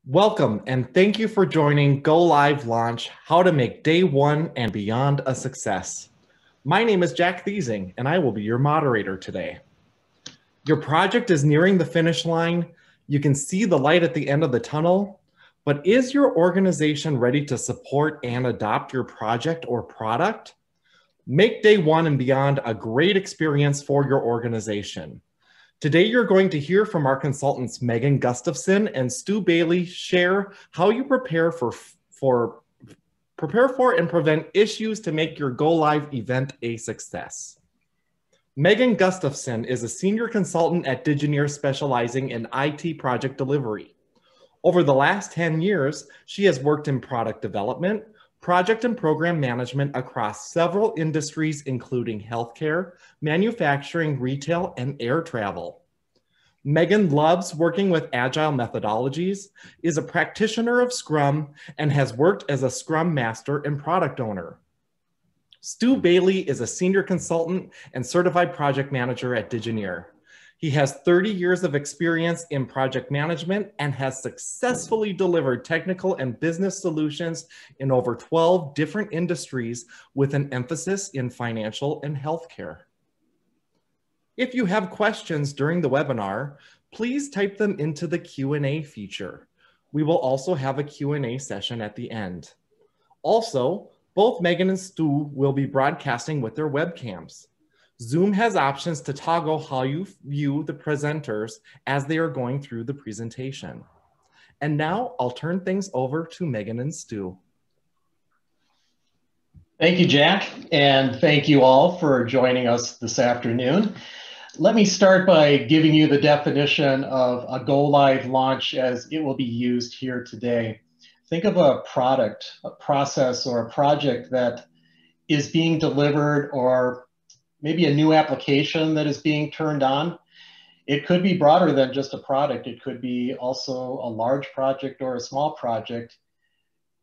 Welcome and thank you for joining Go Live Launch, How to Make Day One and Beyond a Success. My name is Jack Thiesing and I will be your moderator today. Your project is nearing the finish line. You can see the light at the end of the tunnel, but is your organization ready to support and adopt your project or product? Make Day One and Beyond a great experience for your organization. Today, you're going to hear from our consultants, Megan Gustafson and Stu Bailey, share how you prepare for and prevent issues to make your Go Live event a success. Megan Gustafson is a senior consultant at Digineer specializing in IT project delivery. Over the last 10 years, she has worked in product development, project and program management across several industries, including healthcare, manufacturing, retail, and air travel. Megan loves working with agile methodologies, is a practitioner of Scrum, and has worked as a Scrum Master and product owner. Stu Bailey is a senior consultant and certified project manager at Digineer. He has 30 years of experience in project management and has successfully delivered technical and business solutions in over 12 different industries with an emphasis in financial and healthcare. If you have questions during the webinar, please type them into the Q&A feature. We will also have a Q&A session at the end. Also, both Megan and Stu will be broadcasting with their webcams. Zoom has options to toggle how you view the presenters as they are going through the presentation. And now I'll turn things over to Megan and Stu. Thank you, Jack, and thank you all for joining us this afternoon. Let me start by giving you the definition of a Go Live launch as it will be used here today. Think of a product, a process, or a project that is being delivered, or maybe a new application that is being turned on. It could be broader than just a product. It could be also a large project or a small project.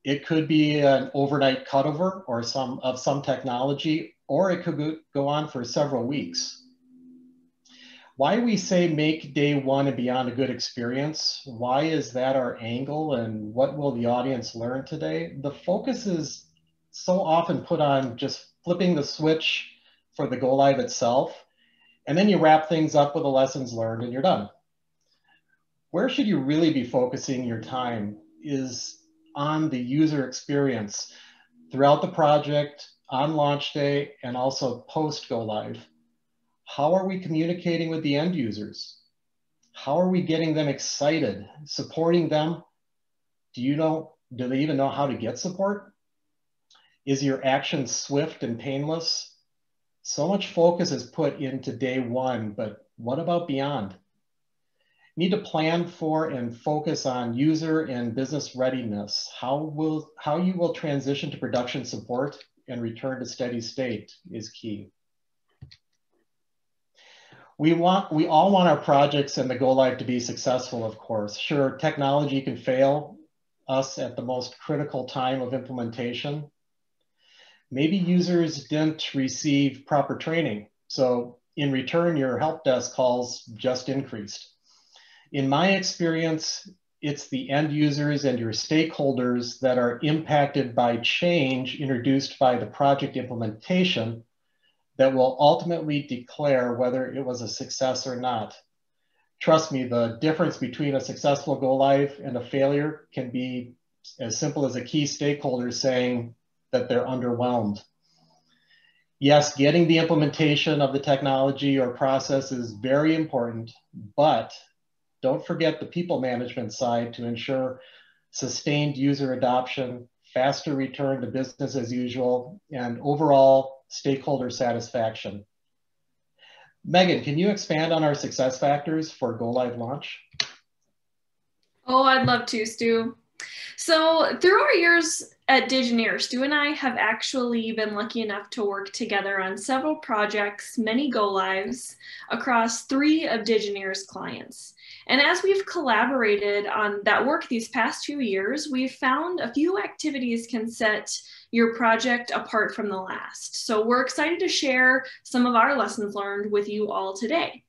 It could be an overnight cutover or some technology, or it could go on for several weeks. Why we say make day one and beyond a good experience? Why is that our angle, and what will the audience learn today? The focus is so often put on just flipping the switch for the Go Live itself, and then you wrap things up with the lessons learned and you're done. Where should you really be focusing your time is on the user experience throughout the project, on launch day, and also post Go Live. How are we communicating with the end users? How are we getting them excited, supporting them? Do they even know how to get support? Is your action swift and painless? So much focus is put into day one, but what about beyond? You need to plan for and focus on user and business readiness. How you will transition to production support and return to steady state is key. We all want our projects and the Go Live to be successful, of course. Sure, technology can fail us at the most critical time of implementation. Maybe users didn't receive proper training, so in return, your help desk calls just increased. In my experience, it's the end users and your stakeholders that are impacted by change introduced by the project implementation that will ultimately declare whether it was a success or not. Trust me, the difference between a successful Go Live and a failure can be as simple as a key stakeholder saying that they're underwhelmed. Yes, getting the implementation of the technology or process is very important, but don't forget the people management side to ensure sustained user adoption, faster return to business as usual, and overall stakeholder satisfaction. Megan, can you expand on our success factors for Go Live launch? Oh, I'd love to, Stu. So through our years at Digineer, Stu and I have actually been lucky enough to work together on several projects, many Go Lives, across 3 of Digineer's clients. And as we've collaborated on that work these past 2 years, we've found a few activities can set your project apart from the last. So we're excited to share some of our lessons learned with you all today.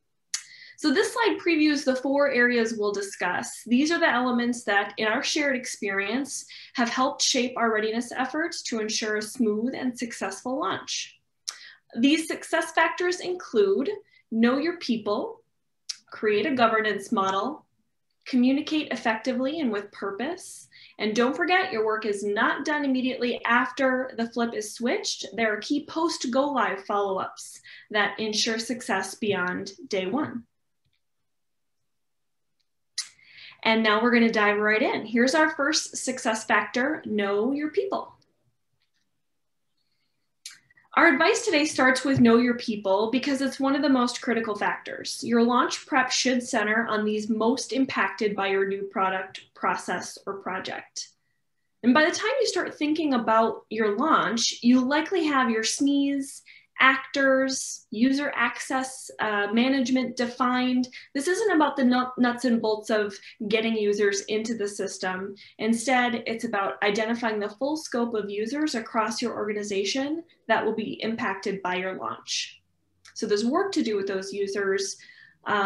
So this slide previews the 4 areas we'll discuss. These are the elements that, in our shared experience, have helped shape our readiness efforts to ensure a smooth and successful launch. These success factors include know your people, create a governance model, communicate effectively and with purpose, and don't forget your work is not done immediately after the flip is switched. There are key post-go live follow-ups that ensure success beyond day 1. And now we're going to dive right in. Here's our first success factor, know your people. Our advice today starts with know your people because it's one of the most critical factors. Your launch prep should center on these most impacted by your new product, process, or project. And by the time you start thinking about your launch, you likely have your SMEs, actors, user access management defined. This isn't about the nuts and bolts of getting users into the system. Instead, it's about identifying the full scope of users across your organization that will be impacted by your launch. So there's work to do with those users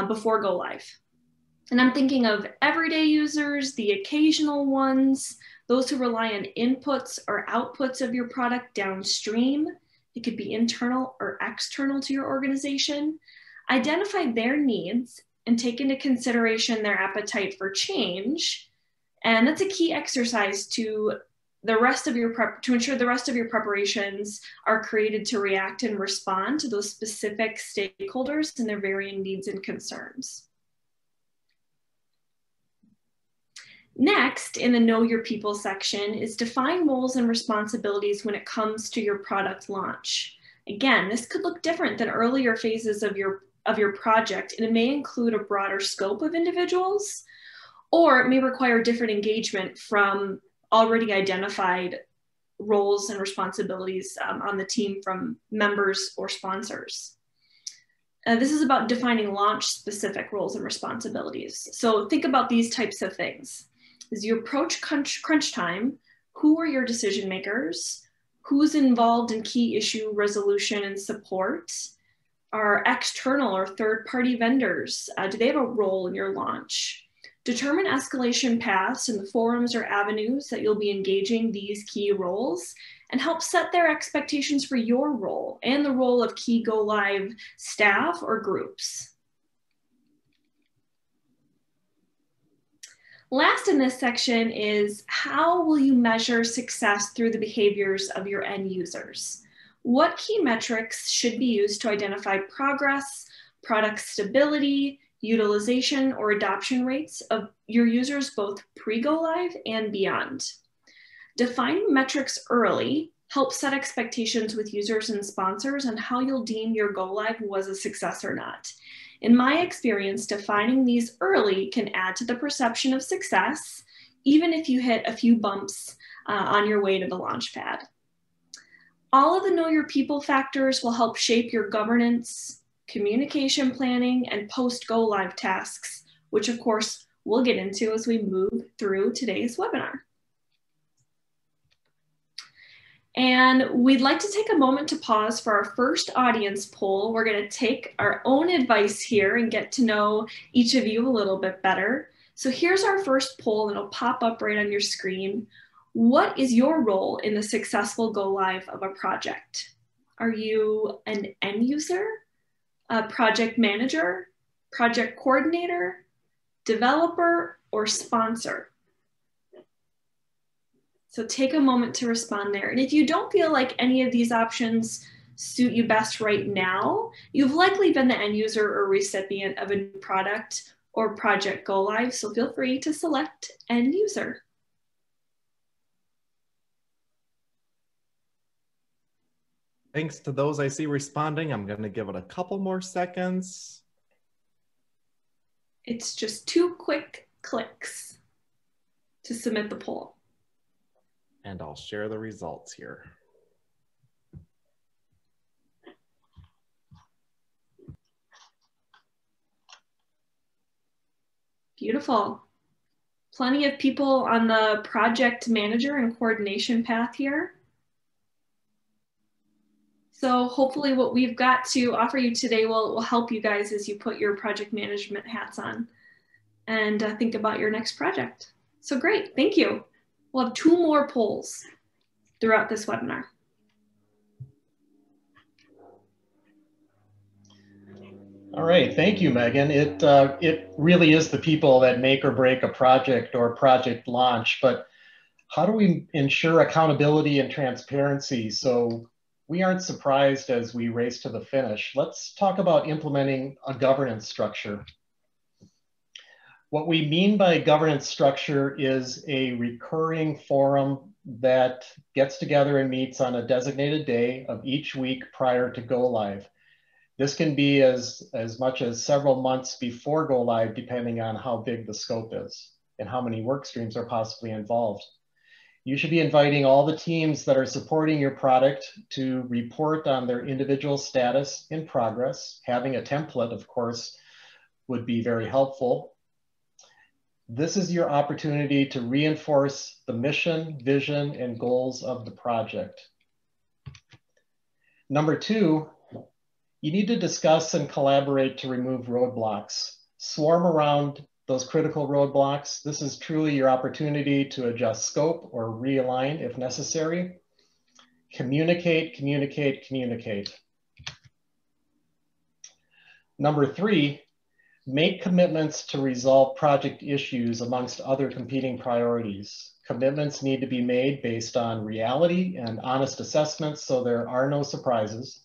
before go live. And I'm thinking of everyday users, the occasional ones, those who rely on inputs or outputs of your product downstream. It could be internal or external to your organization. Identify their needs and take into consideration their appetite for change. And that's a key exercise to ensure the rest of your preparations are created to react and respond to those specific stakeholders and their varying needs and concerns. Next, in the Know Your People section is define roles and responsibilities when it comes to your product launch. Again, this could look different than earlier phases of your project, and it may include a broader scope of individuals, or it may require different engagement from already identified roles and responsibilities on the team from members or sponsors. This is about defining launch-specific roles and responsibilities. So think about these types of things. As you approach crunch time, who are your decision makers? Who's involved in key issue resolution and support? Are external or third-party vendors, do they have a role in your launch? Determine escalation paths and the forums or avenues that you'll be engaging these key roles, and help set their expectations for your role and the role of key go live staff or groups. Last in this section is how will you measure success through the behaviors of your end users? What key metrics should be used to identify progress, product stability, utilization, or adoption rates of your users both pre-go live and beyond? Defining metrics early helps set expectations with users and sponsors on how you'll deem your go live was a success or not. In my experience, defining these early can add to the perception of success, even if you hit a few bumps on your way to the launch pad. All of the Know Your People factors will help shape your governance, communication planning, and post-go live tasks, which of course we'll get into as we move through today's webinar. And we'd like to take a moment to pause for our first audience poll. We're going to take our own advice here and get to know each of you a little bit better. So here's our first poll. It'll pop up right on your screen. What is your role in the successful go live of a project? Are you an end user, a project manager, project coordinator, developer, or sponsor? So take a moment to respond there. And if you don't feel like any of these options suit you best right now, you've likely been the end user or recipient of a new product or project go live, so feel free to select end user. Thanks to those I see responding. I'm going to give it a couple more seconds. It's just 2 quick clicks to submit the poll. And I'll share the results here. Beautiful. Plenty of people on the project manager and coordination path here. So hopefully what we've got to offer you today will help you guys as you put your project management hats on and think about your next project. So great, thank you. We'll have 2 more polls throughout this webinar. All right, thank you, Megan. It really is the people that make or break a project or project launch, but how do we ensure accountability and transparency so we aren't surprised as we race to the finish? Let's talk about implementing a governance structure. What we mean by governance structure is a recurring forum that gets together and meets on a designated day of each week prior to go live. This can be as much as several months before go live, depending on how big the scope is and how many work streams are possibly involved. You should be inviting all the teams that are supporting your product to report on their individual status in progress. Having a template, of course, would be very helpful. This is your opportunity to reinforce the mission, vision, and goals of the project. Number 2, you need to discuss and collaborate to remove roadblocks. Swarm around those critical roadblocks. This is truly your opportunity to adjust scope or realign if necessary. Communicate, communicate, communicate. Number 3, make commitments to resolve project issues amongst other competing priorities. Commitments need to be made based on reality and honest assessments so there are no surprises.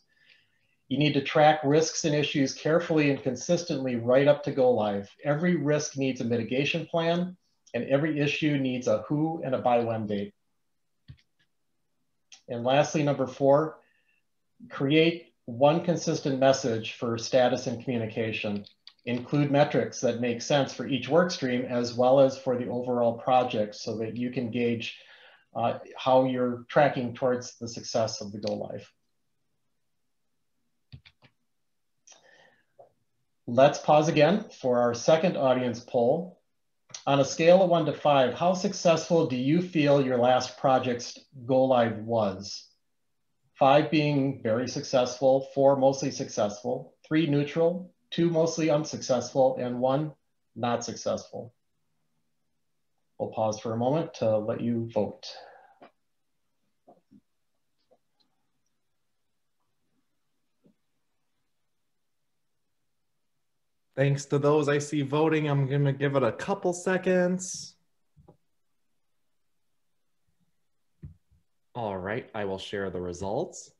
You need to track risks and issues carefully and consistently right up to go live. Every risk needs a mitigation plan, and every issue needs a who and a by when date. And lastly, number 4, create one consistent message for status and communication. Include metrics that make sense for each work stream as well as for the overall project so that you can gauge how you're tracking towards the success of the go live. Let's pause again for our second audience poll. On a scale of 1 to 5, how successful do you feel your last project's go live was? 5 being very successful, 4 mostly successful, 3 neutral, 2 mostly unsuccessful, and 1 not successful. We'll pause for a moment to let you vote. Thanks to those I see voting, I'm going to give it a couple seconds. All right, I will share the results.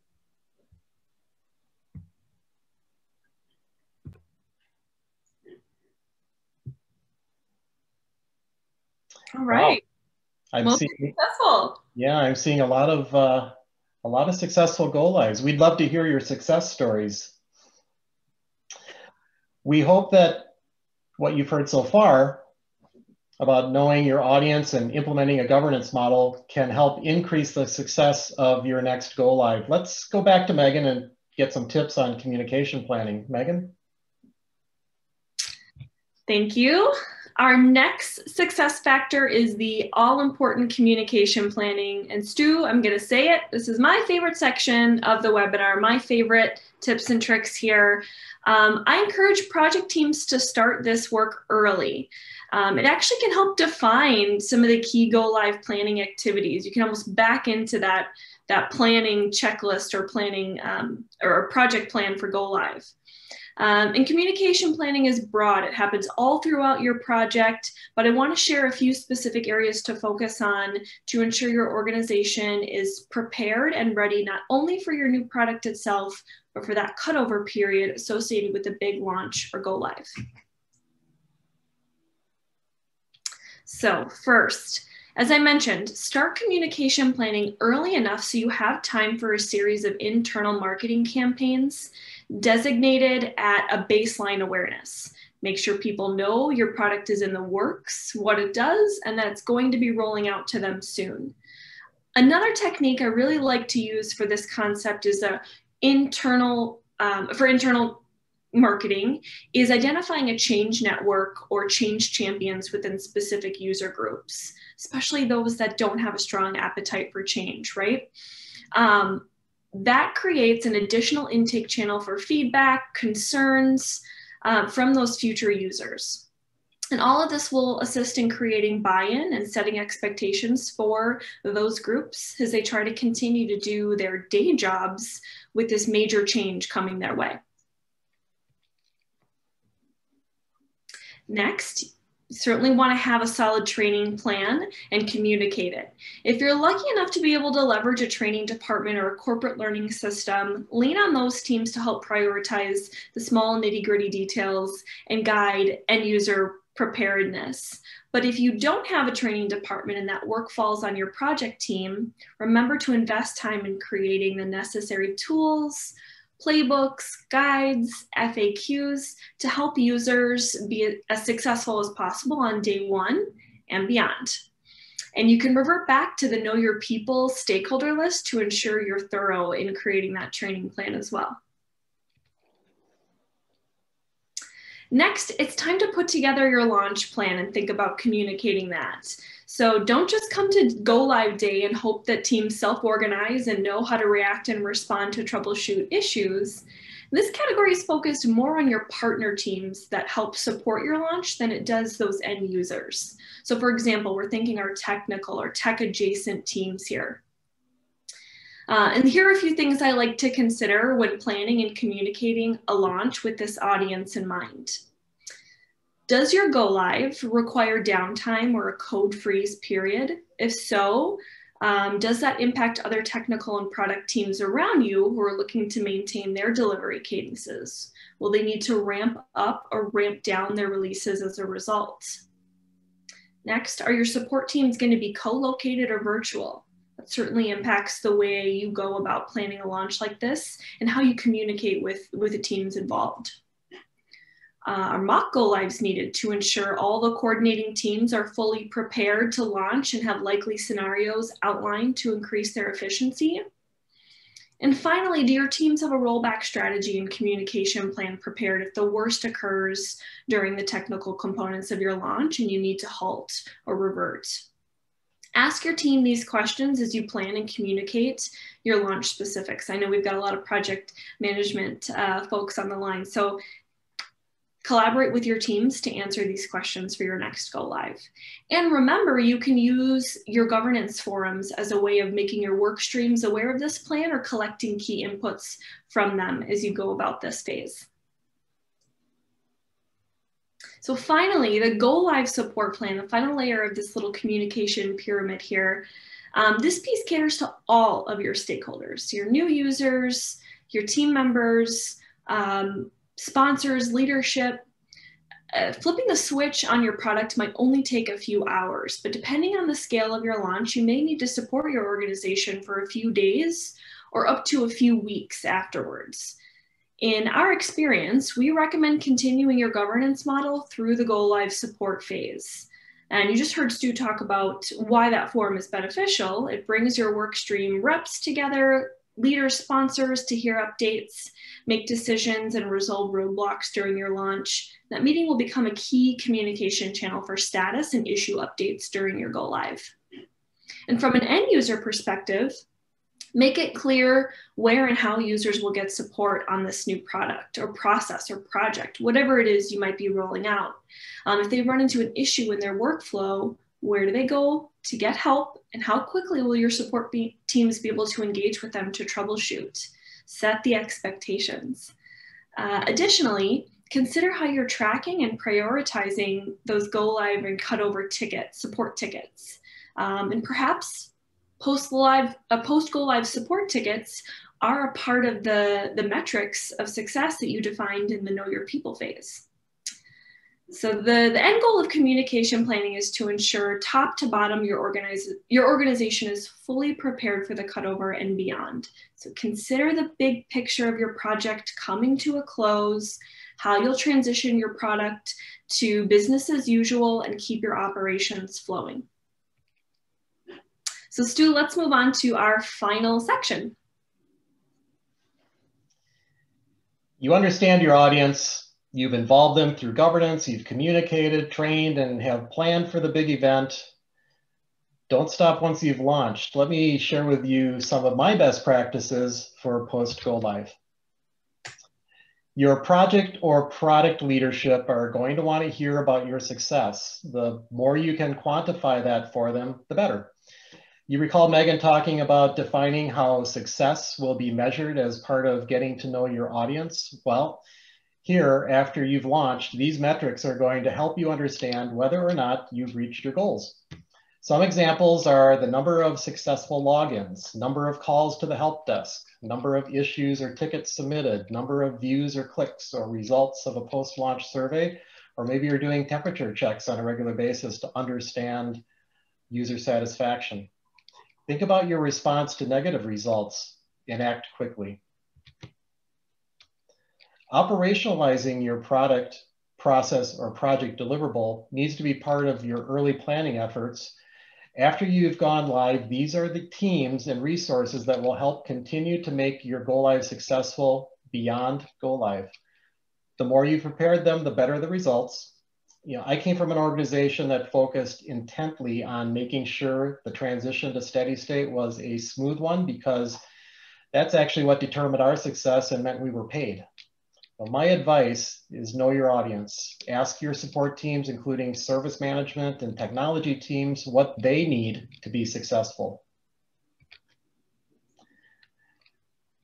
All right. Wow. I'm seeing successful. Yeah, I'm seeing a lot of successful go lives. We'd love to hear your success stories. We hope that what you've heard so far about knowing your audience and implementing a governance model can help increase the success of your next go live. Let's go back to Megan and get some tips on communication planning. Megan? Thank you. Our next success factor is the all-important communication planning. And Stu, I'm going to say it. This is my favorite section of the webinar, my favorite tips and tricks here. I encourage project teams to start this work early. It actually can help define some of the key go-live planning activities. You can almost back into that planning checklist or planning or project plan for go-live. And communication planning is broad. It happens all throughout your project, but I want to share a few specific areas to focus on to ensure your organization is prepared and ready not only for your new product itself, but for that cutover period associated with the big launch or go live. So first, as I mentioned, start communication planning early enough so you have time for a series of internal marketing campaigns designated at a baseline awareness. Make sure people know your product is in the works, what it does, and that it's going to be rolling out to them soon. Another technique I really like to use for this concept is internal marketing is identifying a change network or change champions within specific user groups, especially those that don't have a strong appetite for change, right? that creates an additional intake channel for feedback, concerns from those future users. And all of this will assist in creating buy-in and setting expectations for those groups as they try to continue to do their day jobs with this major change coming their way. Next, you certainly want to have a solid training plan and communicate it. If you're lucky enough to be able to leverage a training department or a corporate learning system, lean on those teams to help prioritize the small nitty-gritty details and guide end user preparedness. But if you don't have a training department and that work falls on your project team, remember to invest time in creating the necessary tools, playbooks, guides, FAQs to help users be as successful as possible on day one and beyond. And you can revert back to the Know Your People stakeholder list to ensure you're thorough in creating that training plan as well. Next, it's time to put together your launch plan and think about communicating that. So don't just come to go live day and hope that teams self-organize and know how to react and respond to troubleshoot issues. This category is focused more on your partner teams that help support your launch than it does those end users. So for example, we're thinking our technical or tech adjacent teams here. And here are a few things I like to consider when planning and communicating a launch with this audience in mind. Does your go live require downtime or a code freeze period? If so, does that impact other technical and product teams around you who are looking to maintain their delivery cadences? Will they need to ramp up or ramp down their releases as a result? Next, are your support teams going to be co-located or virtual? That certainly impacts the way you go about planning a launch like this and how you communicate with the teams involved. Are mock go lives needed to ensure all the coordinating teams are fully prepared to launch and have likely scenarios outlined to increase their efficiency? And finally, do your teams have a rollback strategy and communication plan prepared if the worst occurs during the technical components of your launch and you need to halt or revert? Ask your team these questions as you plan and communicate your launch specifics. I know we've got a lot of project management folks on the line, so collaborate with your teams to answer these questions for your next go live. And remember, you can use your governance forums as a way of making your work streams aware of this plan or collecting key inputs from them as you go about this phase. So finally, the go live support plan, the final layer of this little communication pyramid here, this piece caters to all of your stakeholders, your new users, your team members, sponsors, leadership. Flipping the switch on your product might only take a few hours, but depending on the scale of your launch, you may need to support your organization for a few days or up to a few weeks afterwards. In our experience, we recommend continuing your governance model through the go live support phase. And you just heard Stu talk about why that forum is beneficial. It brings your work stream reps together, leaders, sponsors to hear updates, make decisions, and resolve roadblocks during your launch. That meeting will become a key communication channel for status and issue updates during your go live. And from an end user perspective, make it clear where and how users will get support on this new product or process or project, whatever it is you might be rolling out. If they run into an issue in their workflow, where do they go to get help, and how quickly will your support teams be able to engage with them to troubleshoot? Set the expectations. Additionally, consider how you're tracking and prioritizing those go live and cutover tickets, support tickets, and perhaps post go live support tickets are a part of the metrics of success that you defined in the Know Your People phase. So the end goal of communication planning is to ensure top to bottom your organization is fully prepared for the cutover and beyond. So consider the big picture of your project coming to a close, how you'll transition your product to business as usual and keep your operations flowing. So Stu, let's move on to our final section. You understand your audience. You've involved them through governance, you've communicated, trained, and have planned for the big event. Don't stop once you've launched. Let me share with you some of my best practices for post-go live. Your project or product leadership are going to want to hear about your success. The more you can quantify that for them, the better. You recall Megan talking about defining how success will be measured as part of getting to know your audience. Well, here, after you've launched, these metrics are going to help you understand whether or not you've reached your goals. Some examples are the number of successful logins, number of calls to the help desk, number of issues or tickets submitted, number of views or clicks or results of a post-launch survey, or maybe you're doing temperature checks on a regular basis to understand user satisfaction. Think about your response to negative results and act quickly. Operationalizing your product, process, or project deliverable needs to be part of your early planning efforts. After you've gone live, these are the teams and resources that will help continue to make your go live successful beyond go live. The more you've prepared them, the better the results. I came from an organization that focused intently on making sure the transition to steady state was a smooth one, because that's actually what determined our success and meant we were paid. Well, my advice is know your audience. Ask your support teams, including service management and technology teams, what they need to be successful.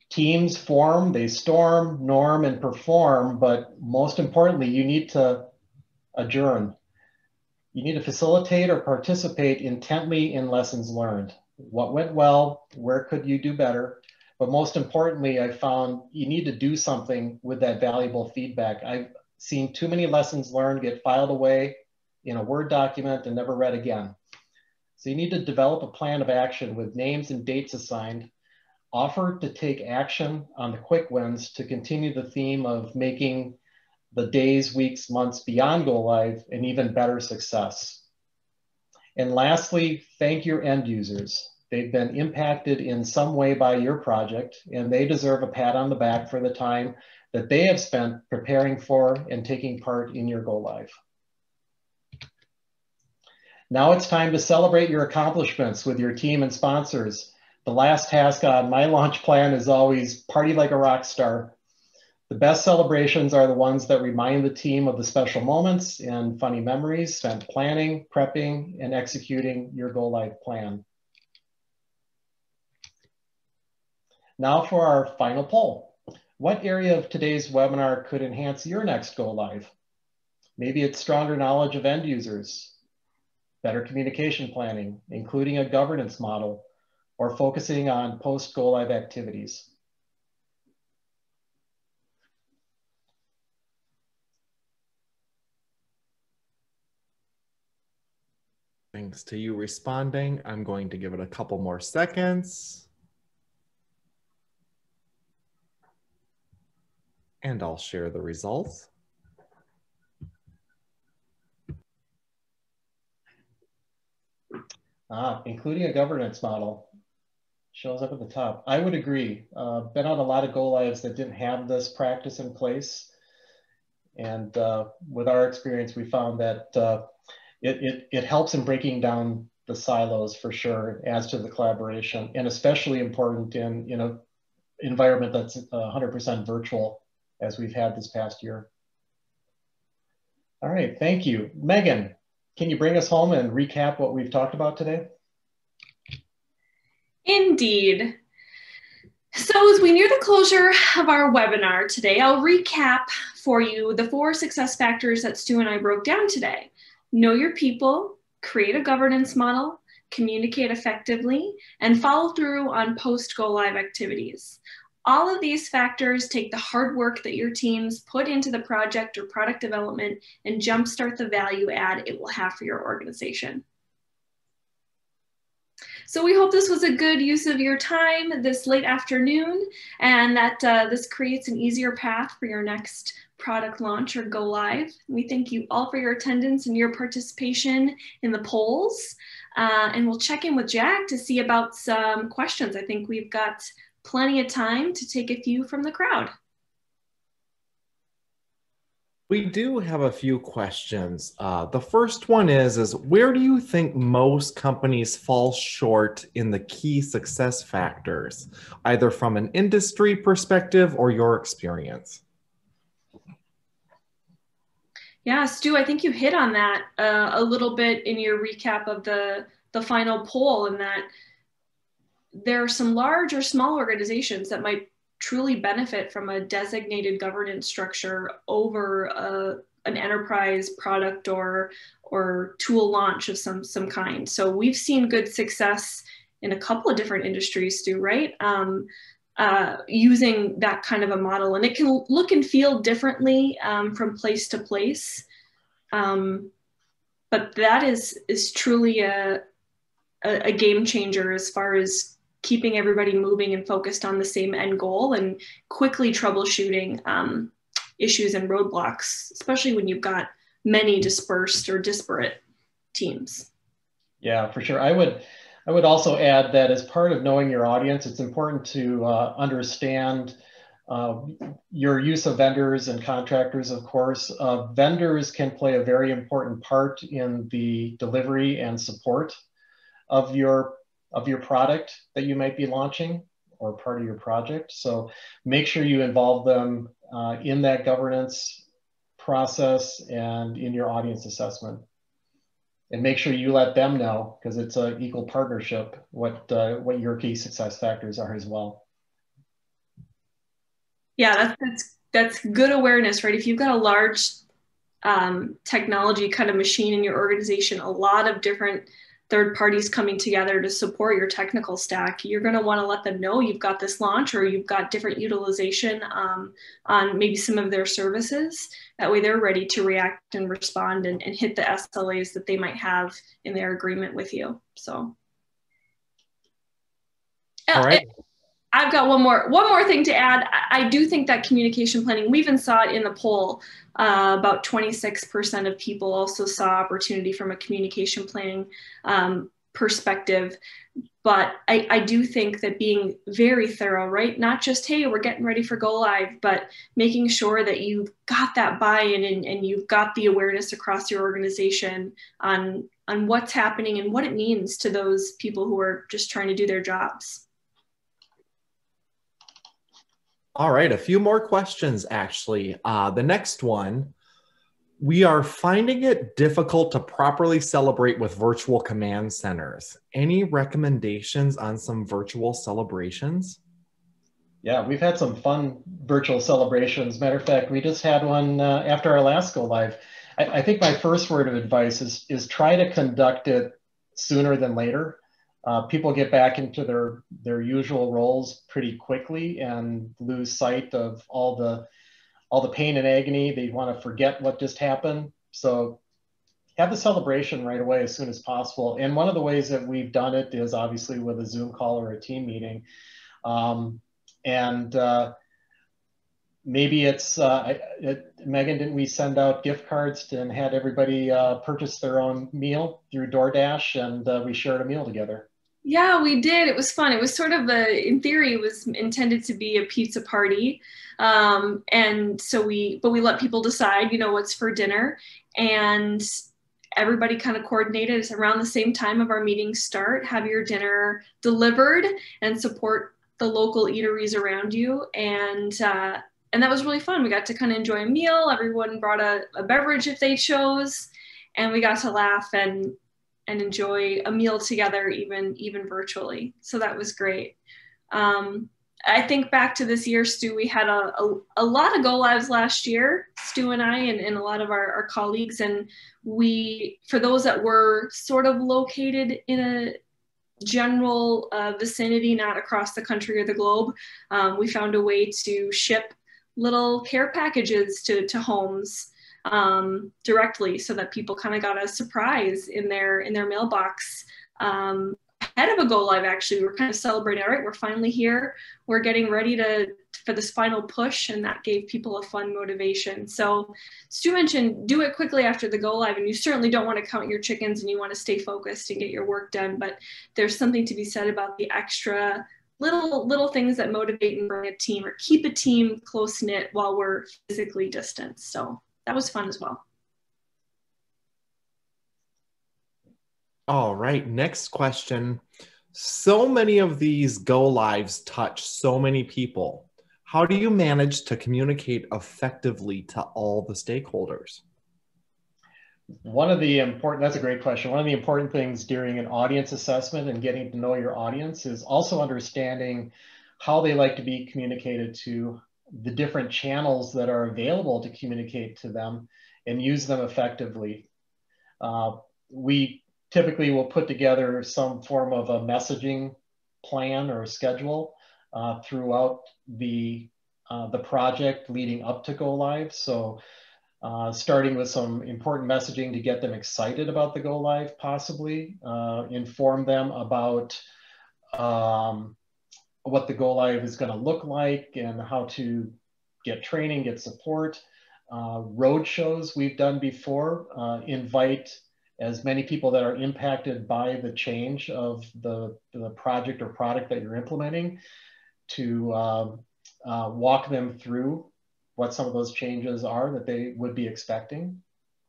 Teams form, they storm, norm, and perform, but most importantly, you need to adjourn. You need to facilitate or participate intently in lessons learned. What went well? Where could you do better? But most importantly, I found you need to do something with that valuable feedback. I've seen too many lessons learned get filed away in a Word document and never read again. So you need to develop a plan of action with names and dates assigned. Offer to take action on the quick wins to continue the theme of making the days, weeks, months beyond go live an even better success. And lastly, thank your end users. They've been impacted in some way by your project, and they deserve a pat on the back for the time that they have spent preparing for and taking part in your go live. Now it's time to celebrate your accomplishments with your team and sponsors. The last task on my launch plan is always party like a rock star. The best celebrations are the ones that remind the team of the special moments and funny memories spent planning, prepping, and executing your go live plan. Now for our final poll. What area of today's webinar could enhance your next go live? Maybe it's stronger knowledge of end users, better communication planning, including a governance model, or focusing on post go live activities. Thanks to you responding. I'm going to give it a couple more seconds. And I'll share the results. Including a governance model shows up at the top. I would agree. Been on a lot of go lives that didn't have this practice in place. And with our experience, we found that it helps in breaking down the silos for sure, as to the collaboration, and especially important in an environment that's 100% virtual, as we've had this past year. All right, thank you. Megan, can you bring us home and recap what we've talked about today? Indeed. So as we near the closure of our webinar today, I'll recap for you the 4 success factors that Stu and I broke down today. Know your people, create a governance model, communicate effectively, and follow through on post-go-live activities. All of these factors take the hard work that your teams put into the project or product development and jumpstart the value add it will have for your organization. So we hope this was a good use of your time this late afternoon, and that this creates an easier path for your next product launch or go live. We thank you all for your attendance and your participation in the polls. And we'll check in with Jack to see about some questions. I think we've got plenty of time to take a few from the crowd. We do have a few questions. The first one is where do you think most companies fall short in the key success factors, either from an industry perspective or your experience? Yeah, Stu, I think you hit on that a little bit in your recap of the final poll, and that there are some large or small organizations that might truly benefit from a designated governance structure over an enterprise product or tool launch of some kind. So we've seen good success in a couple of different industries, Stu, right? Using that kind of a model, and it can look and feel differently from place to place. But that is truly a game changer as far as keeping everybody moving and focused on the same end goal and quickly troubleshooting issues and roadblocks, especially when you've got many dispersed or disparate teams. Yeah, for sure. I would also add that as part of knowing your audience, it's important to understand your use of vendors and contractors, of course. Vendors can play a very important part in the delivery and support of your product that you might be launching or part of your project. So make sure you involve them in that governance process and in your audience assessment. And make sure you let them know, because it's an equal partnership, what your key success factors are as well. Yeah, that's good awareness, right? If you've got a large technology kind of machine in your organization, a lot of different third parties coming together to support your technical stack, you're going to want to let them know you've got this launch or you've got different utilization on maybe some of their services. That way they're ready to react and respond and hit the SLAs that they might have in their agreement with you. So all right. I've got one more thing to add. I do think that communication planning, we even saw it in the poll, about 26% of people also saw opportunity from a communication planning perspective. But I do think that being very thorough, right? Not just, hey, we're getting ready for go live, but making sure that you've got that buy-in and you've got the awareness across your organization on what's happening and what it means to those people who are just trying to do their jobs. All right, a few more questions, actually. The next one, we are finding it difficult to properly celebrate with virtual command centers. Any recommendations on some virtual celebrations? Yeah, we've had some fun virtual celebrations. Matter of fact, we just had one after our last go live. I think my first word of advice is try to conduct it sooner than later. People get back into their usual roles pretty quickly and lose sight of all the pain and agony. They want to forget what just happened. So have the celebration right away as soon as possible. And one of the ways that we've done it is obviously with a Zoom call or a team meeting. Maybe it's, Megan, didn't we send out gift cards and had everybody purchase their own meal through DoorDash, and we shared a meal together? Yeah, we did. It was fun. It was sort of in theory, it was intended to be a pizza party. And so we let people decide, what's for dinner. And everybody kind of coordinated around the same time of our meetings start, have your dinner delivered and support the local eateries around you. And that was really fun. We got to kind of enjoy a meal. Everyone brought a beverage if they chose, and we got to laugh and enjoy a meal together, even virtually. So that was great. I think back to this year, Stu, we had a lot of go lives last year, Stu and I, and a lot of our colleagues. And for those that were sort of located in a general vicinity, not across the country or the globe, we found a way to ship little care packages to homes directly, so that people kind of got a surprise in their mailbox ahead of a go live. Actually, we're kind of celebrating, all right, we're finally here, we're getting ready for this final push, and that gave people a fun motivation. So Stu mentioned do it quickly after the go live, and you certainly don't want to count your chickens and you want to stay focused and get your work done, but there's something to be said about the extra little things that motivate and bring a team or keep a team close knit while we're physically distanced. So that was fun as well. All right, next question. So many of these go lives touch so many people. How do you manage to communicate effectively to all the stakeholders? That's a great question. One of the important things during an audience assessment and getting to know your audience is also understanding how they like to be communicated to, the different channels that are available to communicate to them, and use them effectively. We typically will put together some form of a messaging plan or schedule throughout the project leading up to go live. So starting with some important messaging to get them excited about the go live, possibly inform them about what the go live is going to look like and how to get training, get support. Road shows we've done before, invite as many people that are impacted by the change of the project or product that you're implementing to walk them through what some of those changes are that they would be expecting.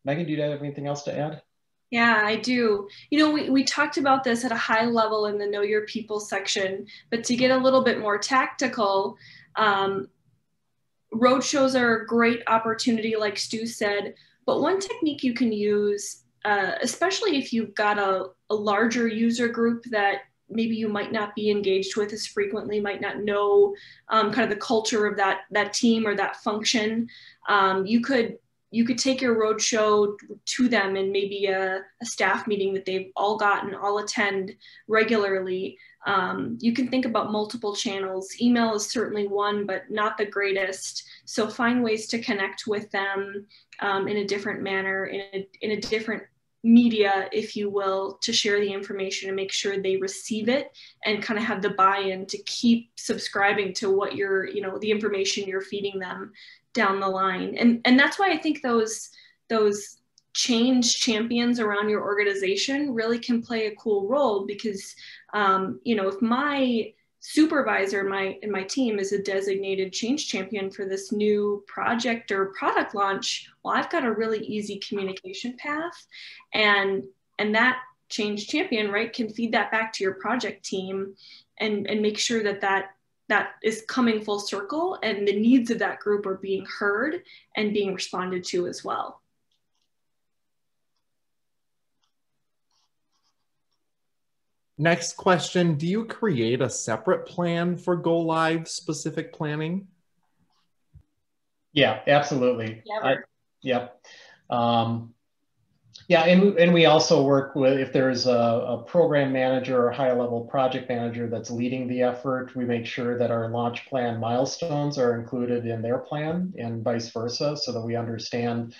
Megan, do you have anything else to add? Yeah, I do. You know, we talked about this at a high level in the Know Your People section, but to get a little bit more tactical, road shows are a great opportunity, like Stu said, but one technique you can use, especially if you've got a larger user group that maybe you might not be engaged with as frequently, might not know kind of the culture of that team or that function, you could take your roadshow to them in maybe a staff meeting that they've all gotten, all attend regularly. You can think about multiple channels. Email is certainly one, but not the greatest. So find ways to connect with them in a different manner, in a different media, if you will, to share the information and make sure they receive it and kind of have the buy-in to keep subscribing to what you're, the information you're feeding them down the line. And that's why I think those change champions around your organization really can play a cool role, because if my supervisor in my team is a designated change champion for this new project or product launch, well, I've got a really easy communication path, and that change champion, right, can feed that back to your project team and make sure that is coming full circle and the needs of that group are being heard and being responded to as well. Next question, do you create a separate plan for go live specific planning? Yeah, absolutely. Never. Yep. Yeah, and we also work with, if there's a program manager or high level project manager that's leading the effort, we make sure that our launch plan milestones are included in their plan and vice versa, so that we understand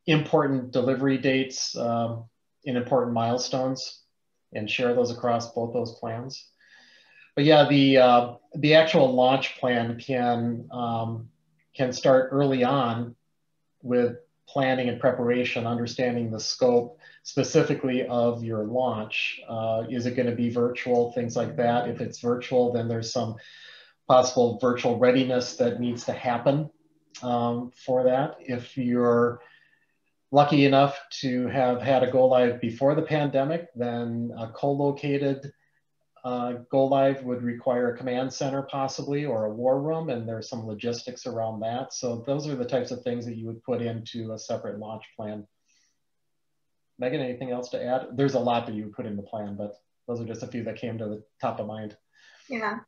important delivery dates and important milestones and share those across both those plans. But yeah, the actual launch plan can start early on with planning and preparation, understanding the scope specifically of your launch. Is it going to be virtual, things like that? If it's virtual, then there's some possible virtual readiness that needs to happen for that. If you're lucky enough to have had a go live before the pandemic, then a co-located go live would require a command center possibly, or a war room, and there's some logistics around that. So those are the types of things that you would put into a separate launch plan. Megan, anything else to add? There's a lot that you would put in the plan, but those are just a few that came to the top of mind. Yeah.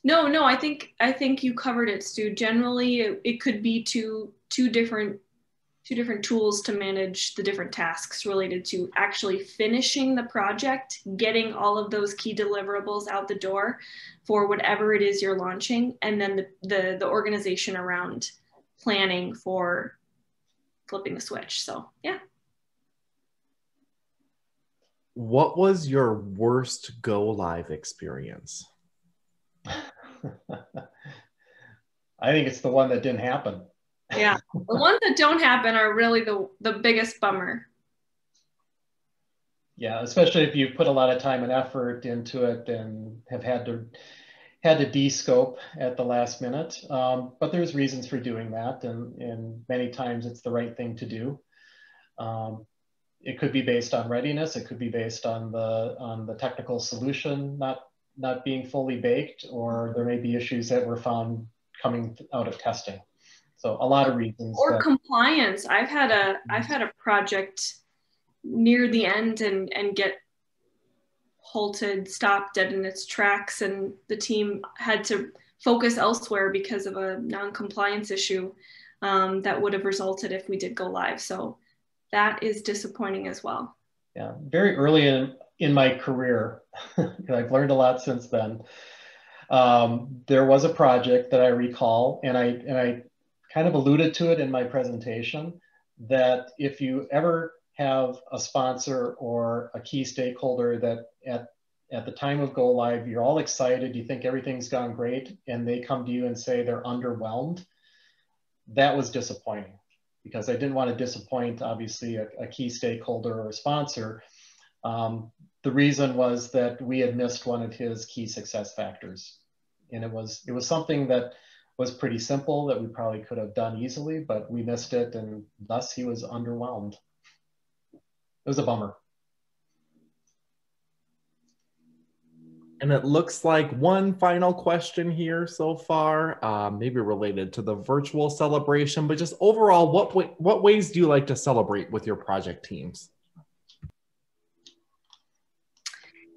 No, I think you covered it, Stu. Generally, it could be two different tools to manage the different tasks related to actually finishing the project, getting all of those key deliverables out the door for whatever it is you're launching, and then the organization around planning for flipping the switch. So yeah. What was your worst go live experience? I think it's the one that didn't happen. Yeah, the ones that don't happen are really the biggest bummer. Yeah, especially if you put a lot of time and effort into it and have had to had to de-scope at the last minute, but there's reasons for doing that, and many times it's the right thing to do. It could be based on readiness. It could be based on the technical solution not being fully baked, or there may be issues that were found coming out of testing. So a lot of reasons. Or compliance. I've had a project near the end and get halted, stopped dead in its tracks, and the team had to focus elsewhere because of a non-compliance issue that would have resulted if we did go live. So that is disappointing as well. Yeah, very early in my career, I've learned a lot since then. There was a project that I recall, and I kind of alluded to it in my presentation, that if you ever have a sponsor or a key stakeholder that at the time of go live, you're all excited, you think everything's gone great, and they come to you and say they're underwhelmed, that was disappointing, because I didn't want to disappoint, obviously, a key stakeholder or a sponsor. The reason was that we had missed one of his key success factors. And it was something that was pretty simple that we probably could have done easily, but we missed it, and thus he was underwhelmed. It was a bummer. And it looks like one final question here so far, maybe related to the virtual celebration, but just overall, what ways do you like to celebrate with your project teams?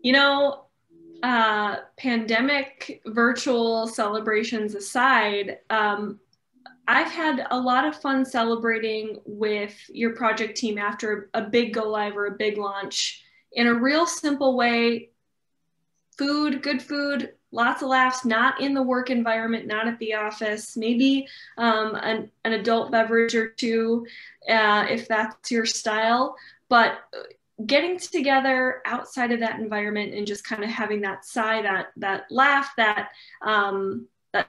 You know, pandemic virtual celebrations aside, I've had a lot of fun celebrating with your project team after a big go live or a big launch in a real simple way. Food, good food, lots of laughs, not in the work environment, not at the office, maybe an adult beverage or two, if that's your style, but getting together outside of that environment and just kind of having that sigh, that laugh, that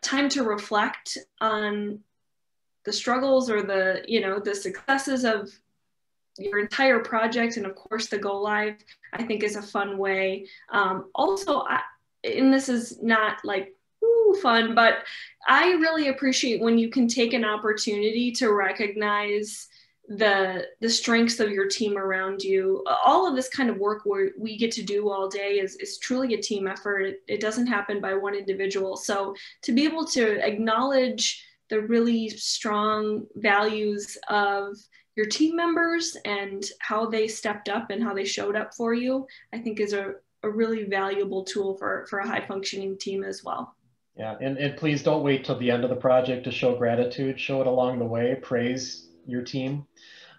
time to reflect on the struggles or the successes of your entire project, and of course the go live, I think is a fun way. Also, and this is not like fun, but I really appreciate when you can take an opportunity to recognize the strengths of your team around you. All of this kind of work we get to do all day is truly a team effort. It doesn't happen by one individual. So to be able to acknowledge the really strong values of your team members and how they stepped up and how they showed up for you, I think is a really valuable tool for a high functioning team as well. Yeah, and please don't wait till the end of the project to show gratitude. Show it along the way. Praise your team.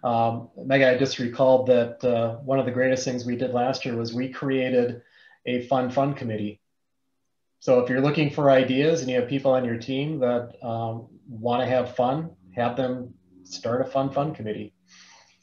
Meg, I just recalled that one of the greatest things we did last year was we created a fun committee. So if you're looking for ideas and you have people on your team that want to have fun, have them start a fun committee.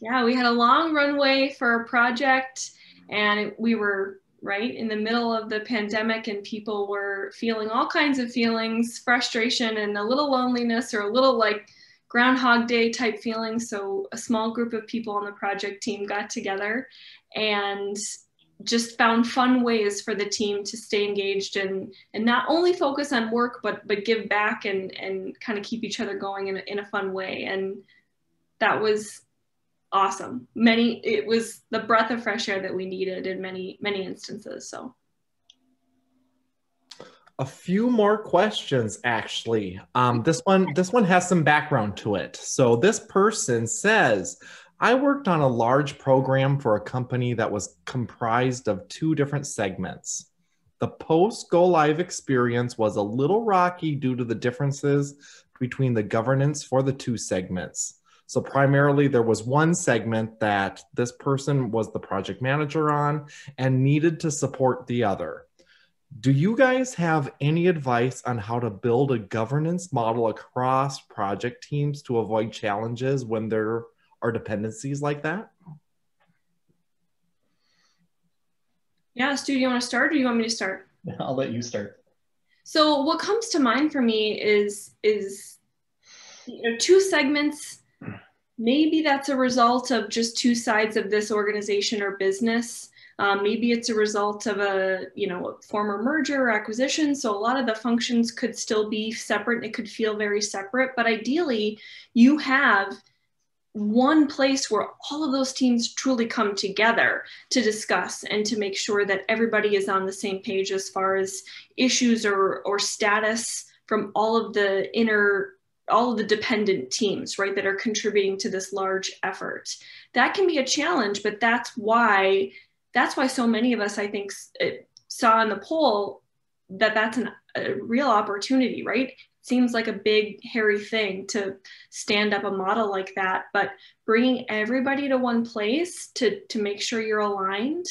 Yeah, we had a long runway for a project, and we were right in the middle of the pandemic, and people were feeling all kinds of feelings, frustration and a little loneliness, or a little like Groundhog Day type feelings. So a small group of people on the project team got together and just found fun ways for the team to stay engaged and not only focus on work, but give back and kind of keep each other going in a fun way. And that was awesome. It was the breath of fresh air that we needed in many instances. So a few more questions, actually. This one has some background to it. So this person says, I worked on a large program for a company that was comprised of 2 different segments. The post-go live experience was a little rocky due to the differences between the governance for the 2 segments. So primarily there was one segment that this person was the project manager on and needed to support the other. Do you guys have any advice on how to build a governance model across project teams to avoid challenges when there are dependencies like that? Yeah, Stu, do you want to start or do you want me to start? I'll let you start. So what comes to mind for me is 2 segments. Maybe that's a result of just 2 sides of this organization or business. Maybe it's a result of a former merger or acquisition. So a lot of the functions could still be separate. And it could feel very separate, but ideally you have one place where all of those teams truly come together to discuss and to make sure that everybody is on the same page as far as issues or status from all of the dependent teams, right, that are contributing to this large effort. That can be a challenge, but that's why so many of us, I think, saw in the poll that that's a real opportunity, right? Seems like a big, hairy thing to stand up a model like that, but bringing everybody to one place to make sure you're aligned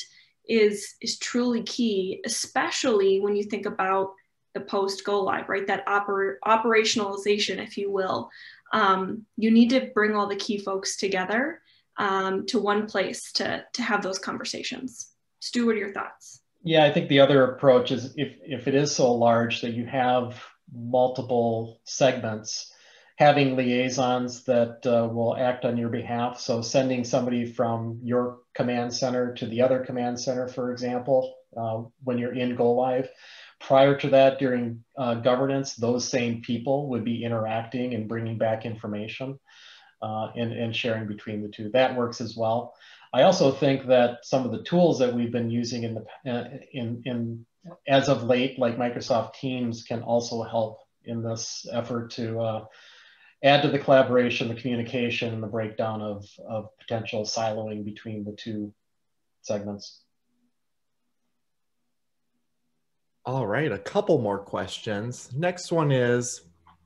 is truly key, especially when you think about the post go live, right? That operationalization, if you will. You need to bring all the key folks together to one place to have those conversations. Stu, what are your thoughts? Yeah, I think the other approach is if it is so large that you have multiple segments, having liaisons that will act on your behalf. So sending somebody from your command center to the other command center, for example, when you're in go live. Prior to that, during governance, those same people would be interacting and bringing back information and sharing between the two. That works as well. I also think that some of the tools that we've been using in as of late, like Microsoft Teams, can also help in this effort to add to the collaboration, the communication, and the breakdown of potential siloing between the two segments. All right, a couple more questions. Next one is,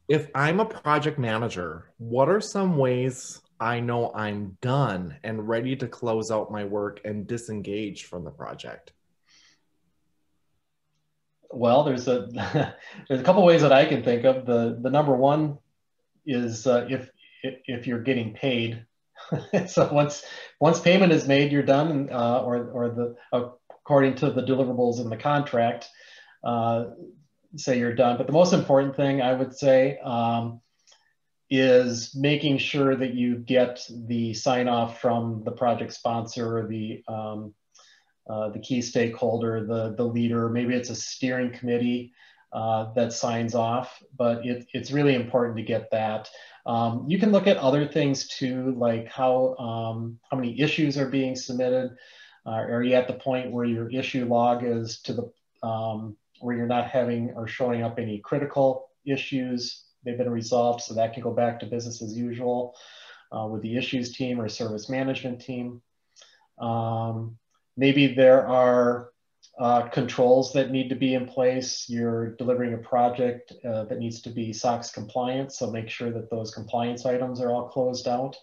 if I'm a project manager, what are some ways I know I'm done and ready to close out my work and disengage from the project? Well, there's a couple ways that I can think of. The number one is if you're getting paid. So once payment is made, you're done, or according to the deliverables in the contract, say you're done. But the most important thing I would say is making sure that you get the sign off from the project sponsor, or the key stakeholder, the leader. Maybe it's a steering committee that signs off, but it's really important to get that. You can look at other things too, like how many issues are being submitted. Are you at the point where your issue log is to the where you're not having or showing up any critical issues? They've been resolved, so that can go back to business as usual with the issues team or service management team. Maybe there are controls that need to be in place. You're delivering a project that needs to be SOX compliant, so make sure that those compliance items are all closed out.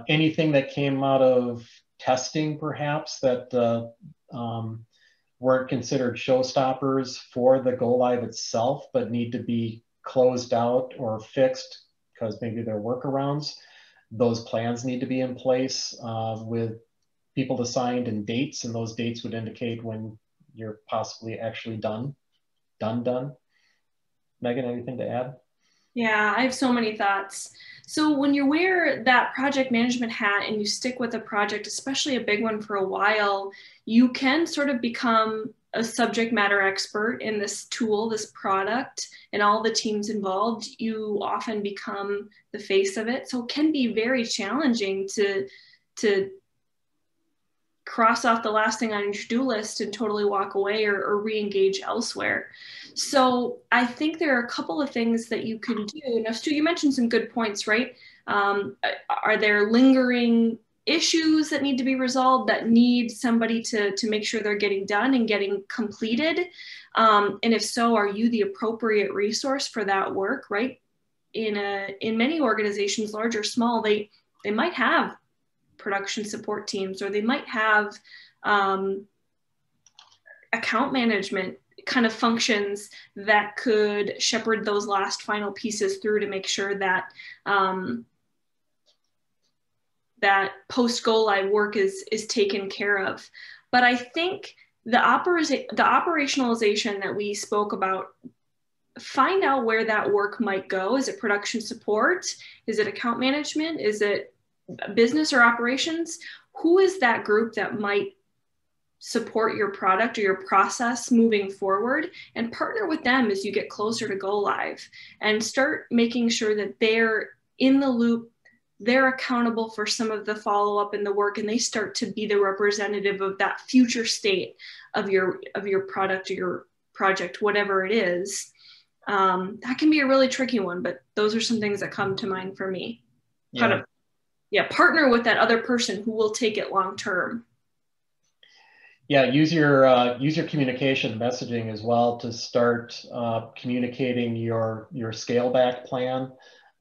Anything that came out of testing, perhaps, that weren't considered showstoppers for the go live itself, but need to be closed out or fixed because maybe they're workarounds. Those plans need to be in place with people assigned and dates, and those dates would indicate when you're possibly actually done. Megan, anything to add? Yeah, I have so many thoughts. So when you wear that project management hat and you stick with a project, especially a big one, for a while, you can sort of become a subject matter expert in this tool, this product, and all the teams involved. You often become the face of it. So it can be very challenging to cross off the last thing on your to-do list and totally walk away or re-engage elsewhere. So I think there are a couple of things that you can do. Now, Stu, you mentioned some good points, right? Are there lingering issues that need to be resolved, that need somebody to make sure they're getting done and getting completed? And if so, are you the appropriate resource for that work, right? In many organizations, large or small, they might have production support teams, or they might have account management kind of functions that could shepherd those last final pieces through to make sure that that post go live work is taken care of. But I think the operationalization that we spoke about, find out where that work might go. Is it production support? Is it account management? Is it business or operations? Who is that group that might support your product or your process moving forward, and partner with them as you get closer to go live, and start making sure that they're in the loop, they're accountable for some of the follow-up and the work, and they start to be the representative of that future state of your product or your project, whatever it is. That can be a really tricky one, but those are some things that come to mind for me. Yeah. Partner with that other person who will take it long term. Yeah, use your communication messaging as well to start communicating your scale back plan.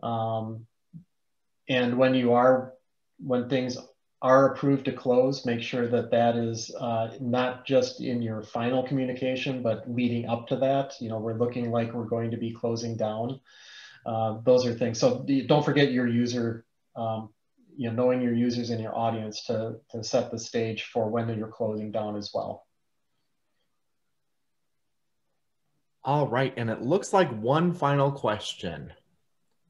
And when things are approved to close, make sure that that is not just in your final communication, but leading up to that. We're looking like we're going to be closing down. Those are things. So don't forget your user, knowing your users and your audience to set the stage for when you're closing down as well. All right, and it looks like one final question.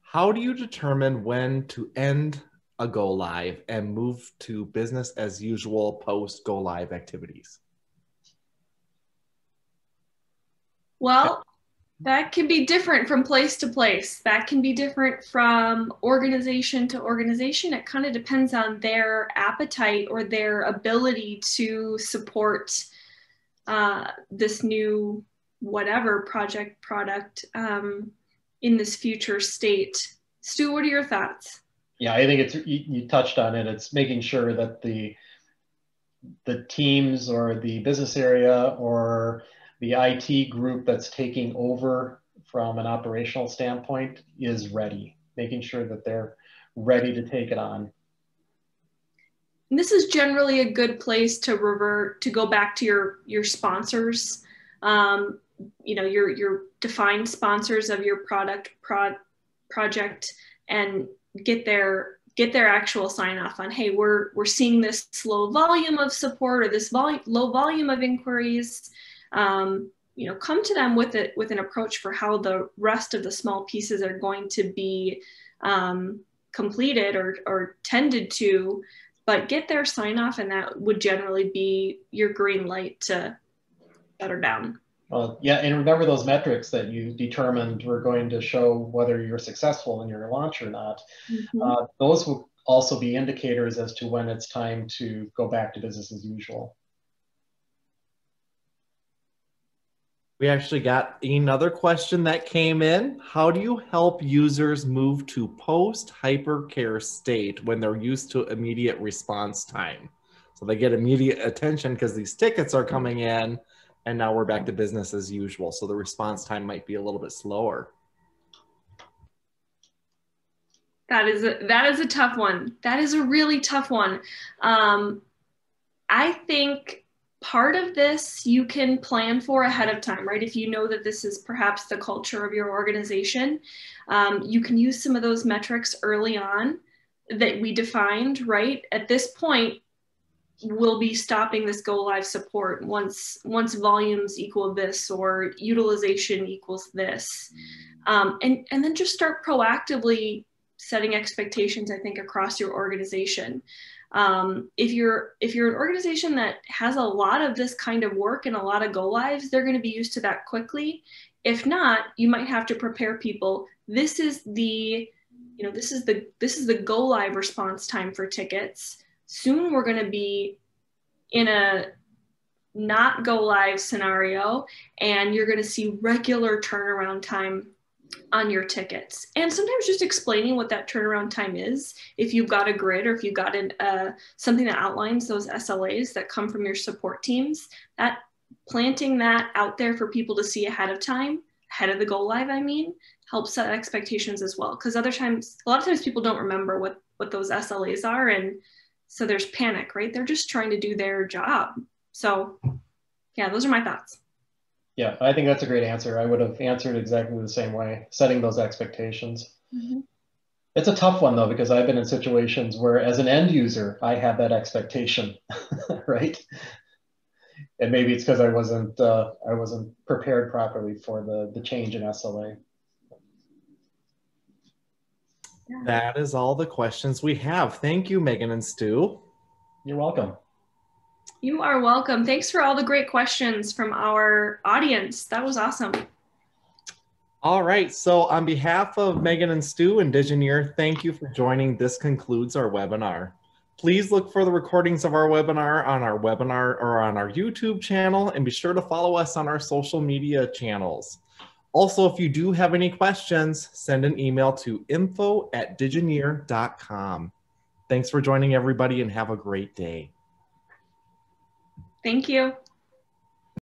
How do you determine when to end a go live and move to business as usual post go live activities? Well, that can be different from place to place. That can be different from organization to organization. It kind of depends on their appetite or their ability to support this new whatever project, product in this future state. Stu, what are your thoughts? Yeah, I think you touched on it. It's making sure that the teams or the business area or the IT group that's taking over from an operational standpoint is ready, making sure that they're ready to take it on. And this is generally a good place to go back to your sponsors, your defined sponsors of your project, and get their actual sign off on, hey, we're seeing this low volume of support or this low volume of inquiries. Come to them with an approach for how the rest of the small pieces are going to be completed or tended to, but get their sign off, and that would generally be your green light to shut her down. Well, yeah, and remember those metrics that you determined were going to show whether you're successful in your launch or not. Mm-hmm. Those will also be indicators as to when it's time to go back to business as usual. We actually got another question that came in. How do you help users move to post-hypercare state when they're used to immediate response time? So they get immediate attention because these tickets are coming in, and now we're back to business as usual. So the response time might be a little bit slower. That is a tough one. That is a really tough one. I think part of this you can plan for ahead of time, right? If you know that this is perhaps the culture of your organization, you can use some of those metrics early on that we defined, right? At this point, we'll be stopping this go live support once volumes equal this or utilization equals this. And then just start proactively setting expectations, I think, across your organization. If you're an organization that has a lot of this kind of work and a lot of go lives, they're going to be used to that quickly. If not, you might have to prepare people. This is the go live response time for tickets. Soon we're going to be in a not go live scenario, and you're going to see regular turnaround time on your tickets. And sometimes just explaining what that turnaround time is, if you've got a grid or if you've got something that outlines those SLAs that come from your support teams, that planting that out there for people to see ahead of time, ahead of the go live, helps set expectations as well. Because a lot of times people don't remember what those SLAs are, and so there's panic, right? They're just trying to do their job. So yeah, those are my thoughts. Yeah, I think that's a great answer. I would have answered exactly the same way, setting those expectations. Mm-hmm. It's a tough one though, because I've been in situations where as an end user, I had that expectation, right? And maybe it's because I wasn't prepared properly for the change in SLA. That is all the questions we have. Thank you, Megan and Stu. You're welcome. You are welcome. Thanks for all the great questions from our audience. That was awesome. All right, so on behalf of Megan and Stu and Digineer, thank you for joining. This concludes our webinar. Please look for the recordings of our webinar on our webinar or on our YouTube channel, and be sure to follow us on our social media channels. Also, if you do have any questions, send an email to info@digineer.com. Thanks for joining, everybody, and have a great day. Thank you.